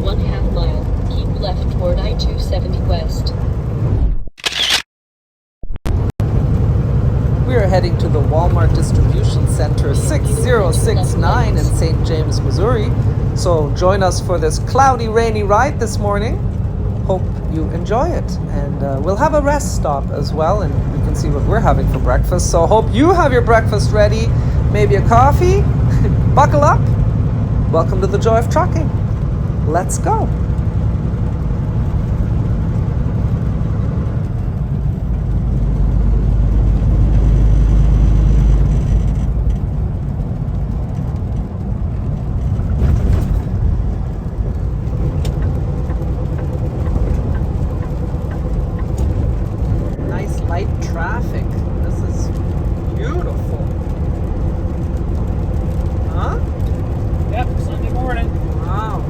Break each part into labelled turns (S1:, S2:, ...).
S1: 1/2 mile. Keep left toward I-270 West.
S2: We are heading to the Walmart Distribution Center 6069 in St. James, Missouri. So join us for this cloudy, rainy ride this morning. Hope you enjoy it. And we'll have a rest stop as well, and you can see what we're having for breakfast. So hope you have your breakfast ready. Maybe a coffee. Buckle up. Welcome to the Joy of Trucking. Let's go. Traffic. This is beautiful. Huh?
S3: Yep, Sunday morning.
S2: Wow.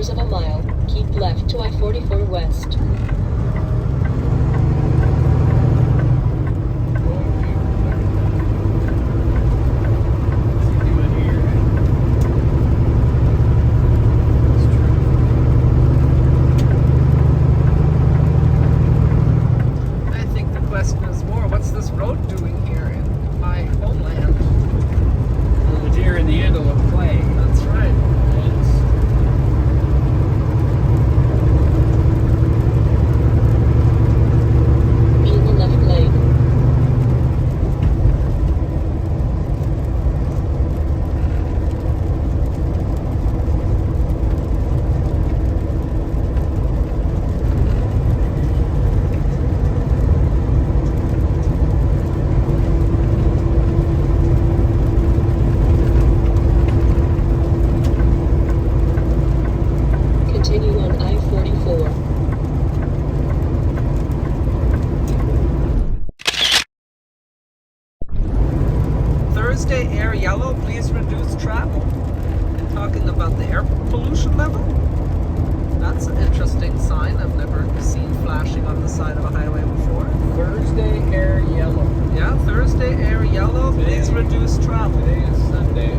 S1: Of a mile, keep left to I-44 West.
S2: I think the question is more, what's this road doing here in my homeland?
S3: Well, the deer in the antelope play.
S2: That's right.
S1: Continue on I-44.
S2: Thursday air yellow, please reduce travel. And talking about the air pollution level. That's an interesting sign I've never seen flashing on the side of a highway before.
S3: Thursday air yellow.
S2: Yeah, Thursday air yellow, please reduce travel.
S3: Today is Sunday.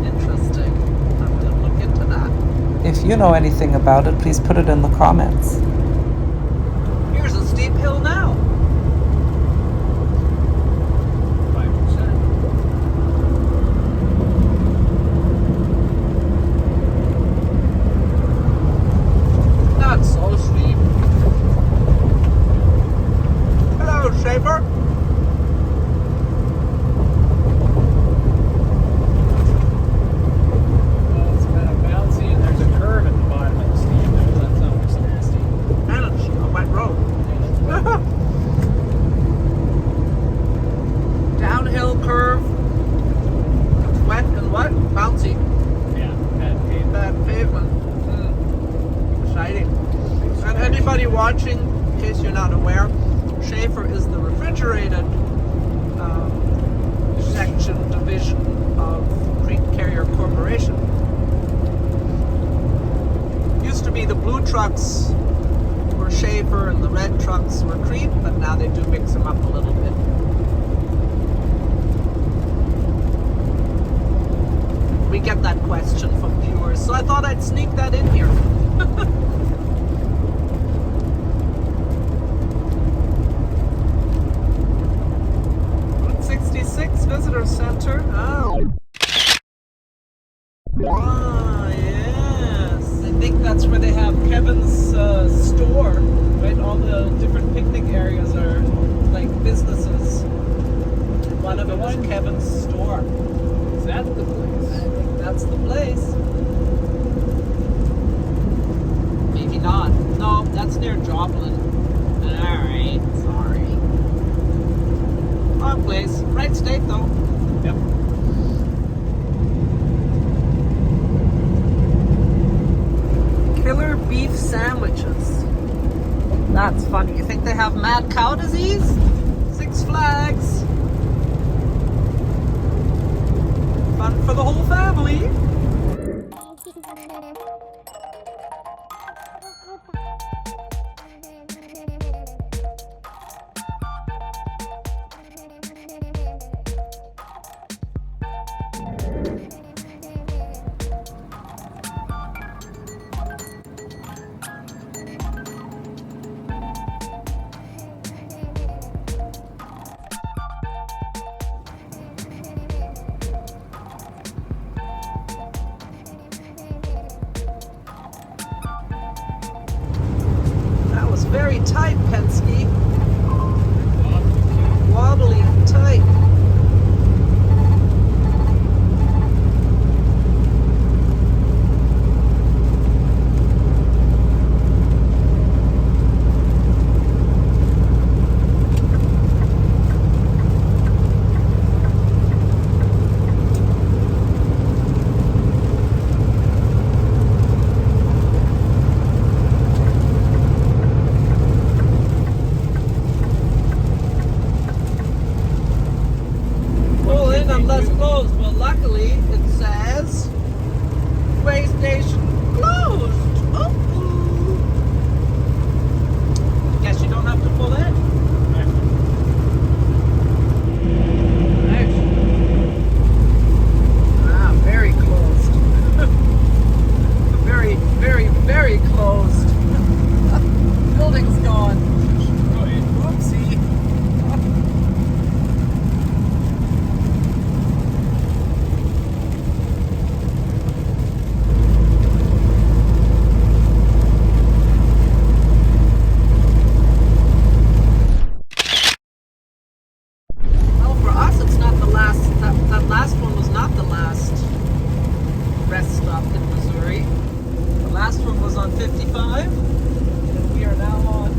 S2: Interesting. Have to look into that.
S4: If you know anything about it, please put it in the comments.
S2: Here's a steep hill now.
S3: 5%.
S2: Not so steep. Hello, Schaefer.
S3: Well, it's kind of bouncy, and there's a curve at the bottom of the steep. That's almost nasty.
S2: And it's a wet road. Downhill curve. Wet and what? Bouncy.
S3: Yeah, bad pavement.
S2: Bad pavement. Exciting. And anybody watching, in case you're not aware, Schaefer is the refrigerated division of CRETE Carrier Corporation. Used to be the blue trucks were Schaefer and the red trucks were CRETE, but now they do mix them up a little bit. We get that question from viewers, so I thought I'd sneak that in here. 66 Visitor Center. Oh. Ah, yes. Kevin's store, right? All the different picnic areas are like businesses. One of them is Kevin's store.
S3: Is that the place?
S2: I think that's the place. Maybe not. No, that's near Joplin. Alright, sorry. Wrong place. Right state though.
S3: Yep.
S2: Killer beef sandwiches. That's funny. You think they have mad cow disease? Six Flags. Fun for the whole family. That was very tight, Penske. Wobbly and tight. Pull in unless closed. Well, luckily it says way station closed. Oh, guess you don't have to pull in.
S3: Nice.
S2: Ah, very closed. Very, very, very closed. Building's gone.
S3: Go ahead.
S2: Whoopsie. Well, for us, it's not the last. That last one was not the last rest stop in Missouri. The last one was on 55, and we are now on.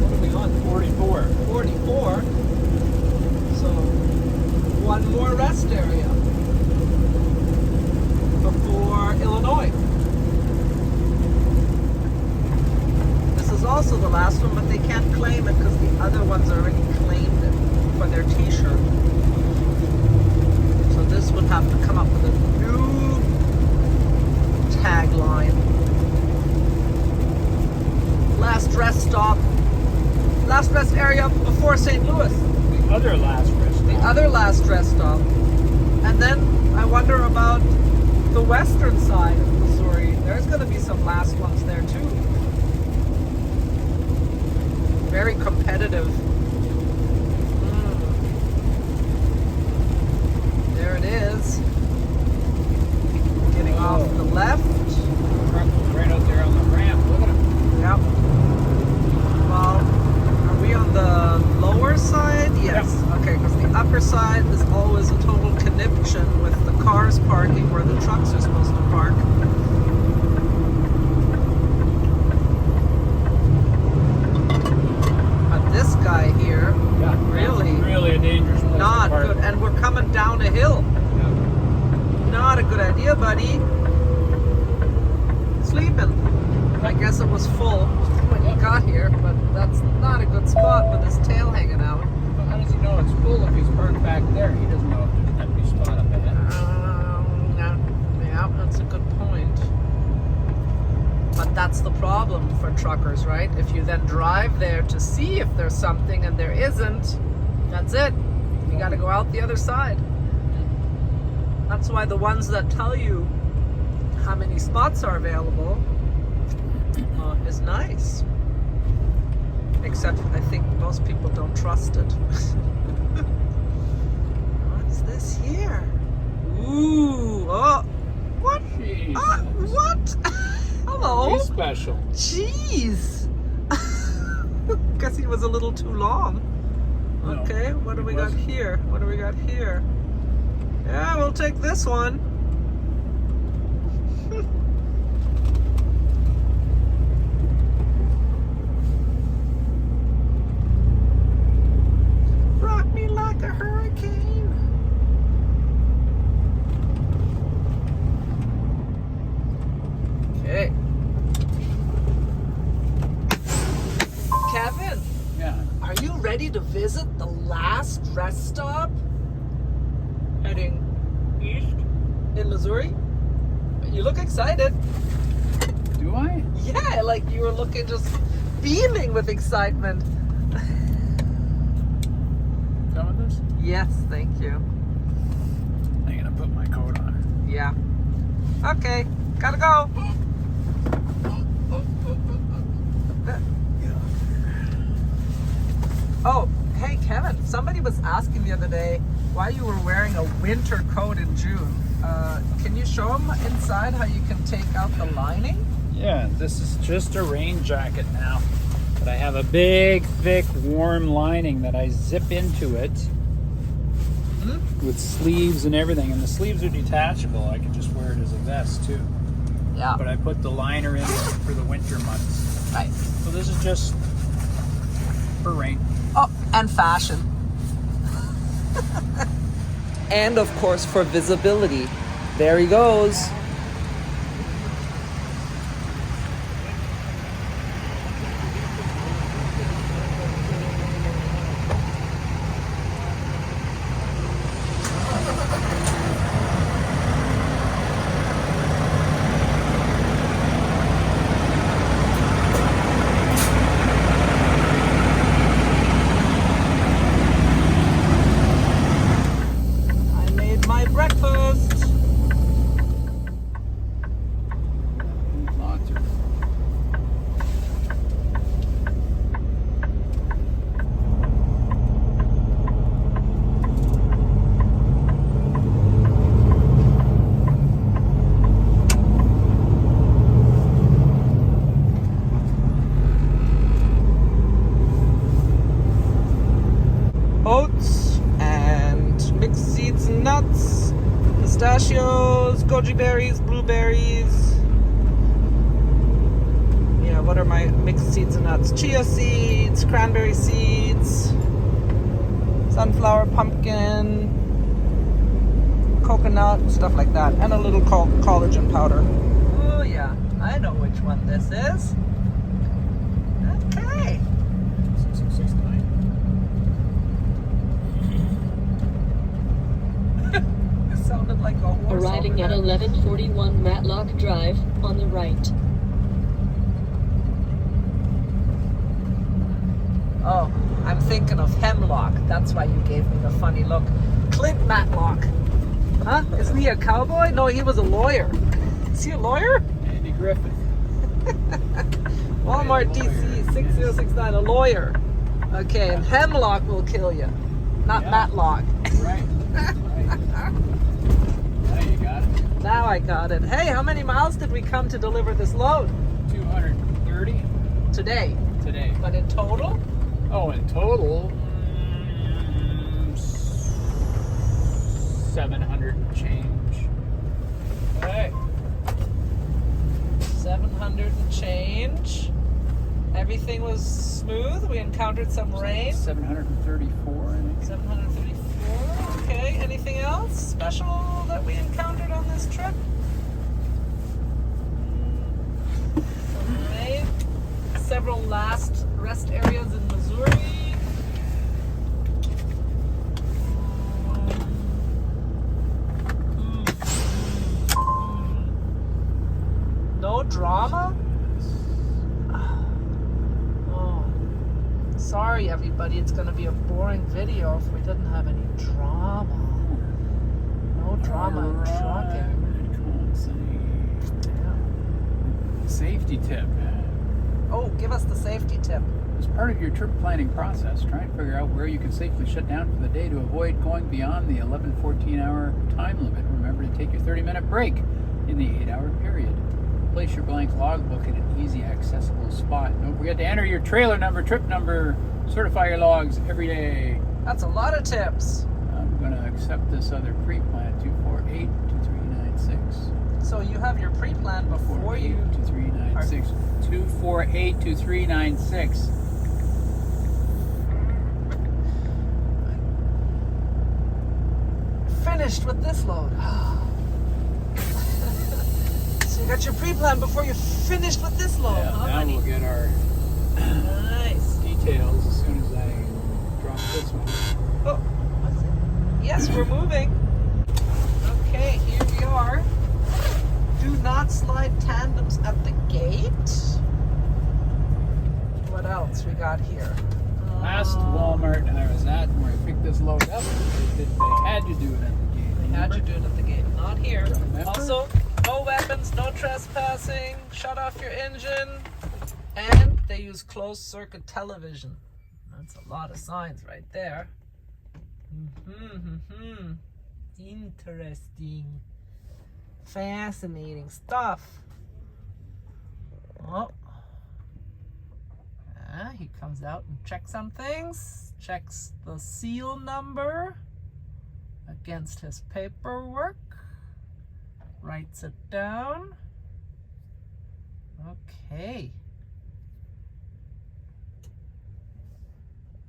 S2: What are we on?
S3: 44.
S2: 44. So, one more rest area before Illinois. This is also the last one, but they can't claim it because the other ones already claimed it for their t-shirt. So this would have to come up with a new tagline. Last rest stop. Last rest area before St. Louis.
S3: The other last rest
S2: The
S3: stop.
S2: other last rest stop. And then I wonder about the western side of Missouri. There's going to be some last ones there too. Very competitive. There it is. Getting off the left.
S3: Truck was right out there on the ramp. Look at him.
S2: Yep. Well, are we on the lower side? Yes. Okay, because the upper side is always a total conniption with the cars parking where the trucks are supposed to park. But this guy here,
S3: Yeah.
S2: really
S3: Really a dangerous place.
S2: not
S3: to park.
S2: good. And we're coming down a hill.
S3: Yeah.
S2: Not a good idea, buddy. Sleeping. I guess it was full when he got here, but that's not a good spot with his tail hanging out.
S3: Well, how does he know it's full if he's parked back there? He doesn't know if there's an empty spot up ahead.
S2: Yeah, that's a good point. But that's the problem for truckers, right? If you then drive there to see if there's something and there isn't, that's it. You got to go out the other side. That's why the ones that tell you how many spots are available is nice. Except I think most people don't trust it. What's this here? Ooh, oh, what?
S3: Jeez.
S2: What? No?
S3: special.
S2: Jeez. Guess he was a little too long.
S3: No,
S2: Okay, what do
S3: he
S2: we got
S3: wasn't.
S2: here? What do we got here? Yeah, we'll take this one. Rock me like a hurricane. Okay. Kevin,
S3: Yeah.
S2: are you ready to visit the last rest stop? Heading east in Missouri? You look excited.
S3: Do I?
S2: Yeah, like you were looking just beaming with excitement.
S3: Done with this?
S2: Yes, thank you.
S3: I'm gonna put my coat on.
S2: Yeah. Okay, gotta go. Oh, hey Kevin, somebody was asking the other day why you were wearing a winter coat in June. Can you show them inside how you can take out the lining?
S3: Yeah, this is just a rain jacket now. But I have a big, thick, warm lining that I zip into it with sleeves and everything. And the sleeves are detachable. I can just wear it as a vest too.
S2: Yeah.
S3: But I put the liner in for the winter months.
S2: Right.
S3: So this is just for rain.
S2: Oh, and fashion. And of course for visibility. There he goes. I made my breakfast.
S3: Lots of
S2: Oats and mixed seeds and nuts, pistachios, goji berries, blueberries. Yeah, what are my mixed seeds and nuts? Chia seeds, cranberry seeds, sunflower, pumpkin, coconut, stuff like that, and a little collagen powder. Oh yeah, I know which one this is. Okay.
S3: 6069.
S2: It sounded like a horse.
S1: Arriving at
S2: over there.
S1: 1141 Matlock Drive on the right.
S2: Oh, I'm thinking of Hemlock. That's why you gave me the funny look. Clint Matlock. Huh? Isn't he a cowboy? No, he was a lawyer. Is he a lawyer?
S3: Andy Griffith.
S2: Walmart DC 6069, a lawyer. Okay, and Hemlock will kill you. Not
S3: Yeah.
S2: Matlock.
S3: Right. Now you got it.
S2: Now I got it. Hey, how many miles did we come to deliver this load?
S3: 230
S2: Today.
S3: today.
S2: But in total?
S3: Oh, in total, 700 and change.
S2: Okay. 700 and change. Everything was smooth. We encountered some rain.
S3: 734, I think.
S2: 734. Okay. Anything else special that we encountered on this trip? Some rain. Several last rest areas in Missouri. No drama? Oh. Sorry everybody, it's gonna be a boring video if we didn't have any drama. No drama in trucking. Yeah.
S3: Safety tip.
S2: Oh, give us the safety tip.
S3: As part of your trip planning process, try and figure out where you can safely shut down for the day to avoid going beyond the 11-14 hour time limit. Remember to take your 30-minute break in the 8-hour period. Place your blank logbook in an easy accessible spot. Don't forget to enter your trailer number, trip number, certify your logs every day.
S2: That's a lot of tips.
S3: I'm going to accept this other pre-plan, 248-2396.
S2: So you have your pre-plan before you...
S3: 2396. 248-2396.
S2: Finished with this load. So you got your pre-plan before you finished with this load,
S3: Yeah,
S2: huh,
S3: now
S2: honey?
S3: we'll get our
S2: Nice.
S3: details as soon as I drop this one.
S2: Oh, what's it? Yes, we're moving. Okay, here we are. Do not slide tandems at the gate. What else we got here?
S3: Last Walmart I was at where I picked this load up, they had to do it at the gate.
S2: They had you do it at the gate, not here.
S3: Remember?
S2: Also, no weapons, no trespassing, shut off your engine, and they use closed circuit television. That's a lot of signs right there. Interesting. Fascinating stuff. Oh. He comes out and checks some things. Checks the seal number against his paperwork. Writes it down. Okay.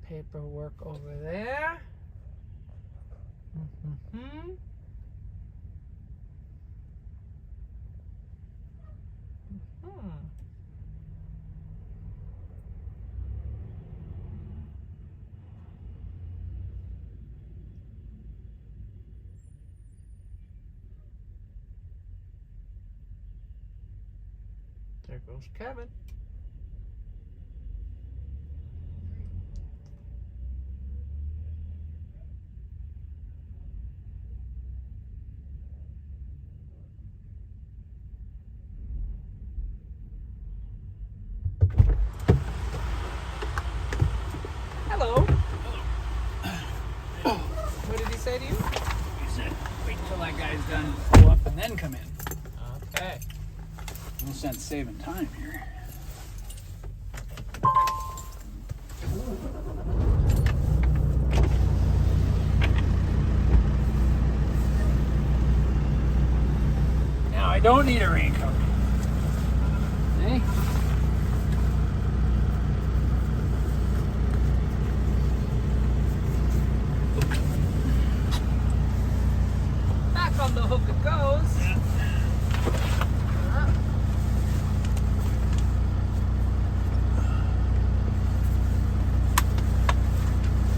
S2: Paperwork over there. There goes Kevin. Hello. What did he say to you?
S3: He said, wait till that guy's done, pull up, and then come in.
S2: Okay.
S3: No sense saving time here. Now I don't need a raincoat. Hey?
S2: Back on the hook it goes.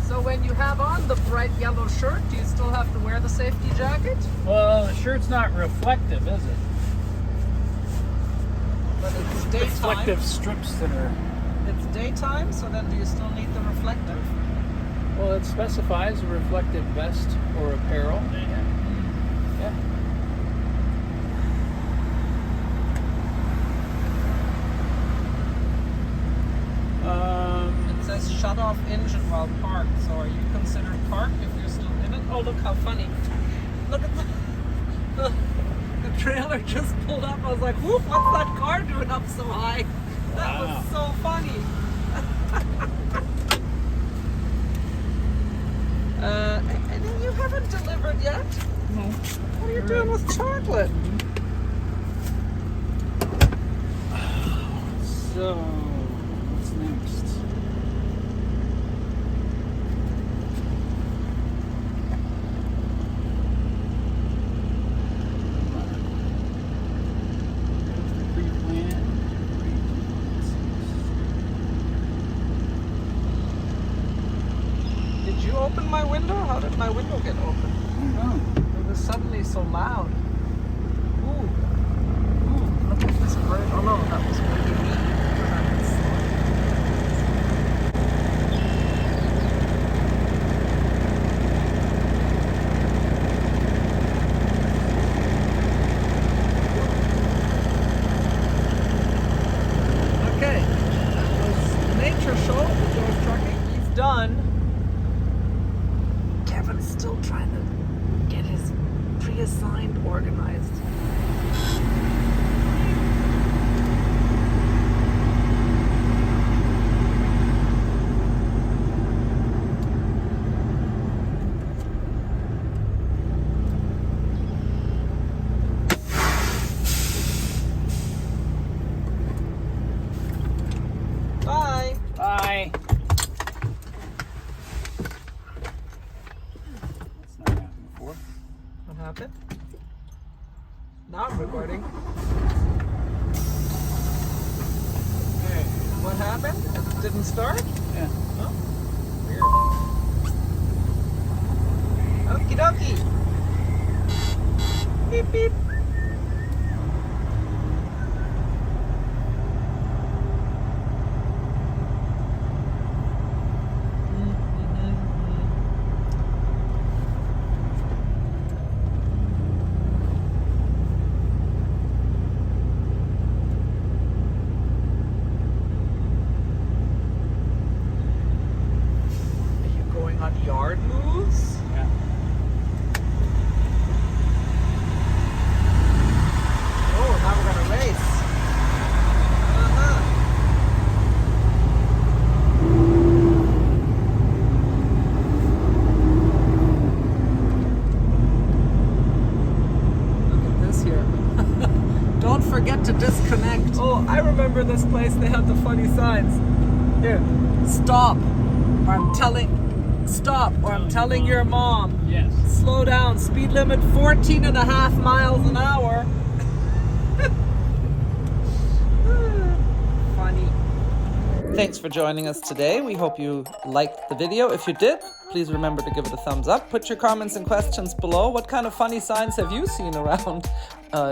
S2: So when you have on the bright yellow shirt, do you still have to wear the safety jacket?
S3: Well, the shirt's not reflective, is it?
S2: But it's daytime.
S3: Reflective strips that are...
S2: It's daytime, so then do you still need the reflective?
S3: Well, it specifies a reflective vest or apparel. Yeah.
S2: It says shut off engine while parked. So are you considered parked if you're still in it? Oh, look how funny. Look at the trailer just pulled up. I was like, whoop, what's that car doing up so high? That was so funny. And then you haven't delivered yet?
S3: No.
S2: What are you doing with chocolate?
S3: So, what's next?
S2: Did you open my window? How did my window get open? It was suddenly so loud. Ooh. Ooh, look at this bird. Oh no, that was maybe me. Okay, that was Nature Show with George Trucking. He's done. Kevin's still trying to get his pre-assigned organized. recording. Okay, what happened? It didn't start?
S3: Yeah.
S2: Oh, weird. Okie dokie. Beep beep. On yard moves?
S3: Yeah.
S2: Oh, now we're gonna race. Uh-huh. Look at this here. Don't forget to disconnect. Oh, I remember this place. They had the funny signs. Here, stop. Stop, or I'm telling your mom.
S3: Yes.
S2: Slow down. Speed limit 14.5 miles an hour. Funny. Thanks for joining us today. We hope you liked the video. If you did, please remember to give it a thumbs up. Put your comments and questions below. What kind of funny signs have you seen around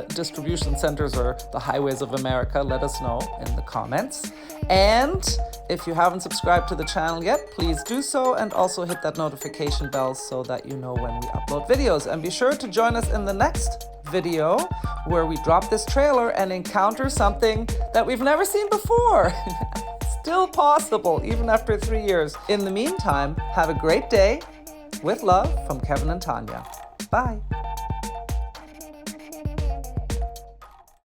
S2: distribution centers or the highways of America? Let us know in the comments. And if you haven't subscribed to the channel yet, please do so, and also hit that notification bell so that you know when we upload videos. And be sure to join us in the next video where we drop this trailer and encounter something that we've never seen before. Still possible, even after 3 years. In the meantime, have a great day. With love from Kevin and Tanya. Bye.